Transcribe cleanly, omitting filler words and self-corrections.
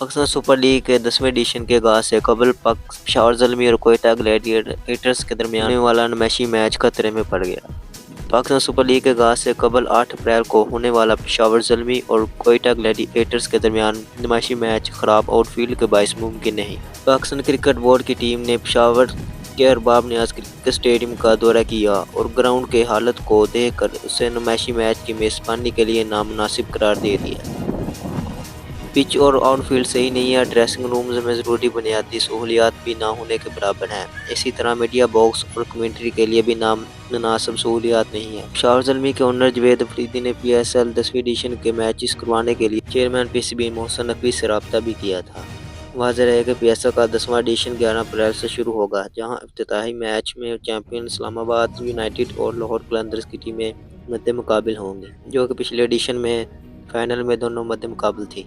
Pakistan super league کے 10ویں edition کے آغاز سے قبل پشاور زلمی اور کوئٹہ گلیڈیٹرز کے درمیان ہونے والا نمائشی میچ خطرے میں پڑ گیا۔ پاکستان سپر لیگ کے آغاز سے قبل 8 اپریل کو ہونے والا پشاور زلمی اور کوئٹہ گلیڈیٹرز کے درمیان نمائشی میچ خراب آؤٹ فیلڈ کے باعث ممکن نہیں۔ پاکستان کرکٹ بورڈ کی ٹیم نے پشاور کے ارباب نیاز کرکٹ اسٹیڈیم کا دورہ کیا اور گراؤنڈ کی حالت کو دیکھ کر اسے نمائشی میچ کی میزبانی کے لیے نامناسب قرار دے دیا۔ پچ اور آؤٹ فیلڈ صحیح نہیں ہے، ڈریسنگ رومز میں ضروری بنیادی سہولیات بھی نہ ہونے کے برابر ہیں، اسی طرح میڈیا باکس اور کمنٹری کے لیے بھی مناسب سہولیات نہیں ہیں۔ پشاور زلمی کے اونر جاوید افریدی نے پی ایس ایل 10ویں ایڈیشن کے میچز کروانے کے لیے chairman P C B Mohsin Naqvi سے رابطہ بھی کیا تھا۔ واضح رہے کہ پی ایس ایل کا 10واں ایڈیشن 11 اپریل سے شروع ہوگا، جہاں افتتاحی میچ میں چیمپئن اسلام آباد یونائیٹڈ اور لاہور قلندرز کی ٹیمیں مد مقابل ہوں گی، جو کہ پچھلے ایڈیشن میں فائنل میں دونوں مد مقابل تھیں۔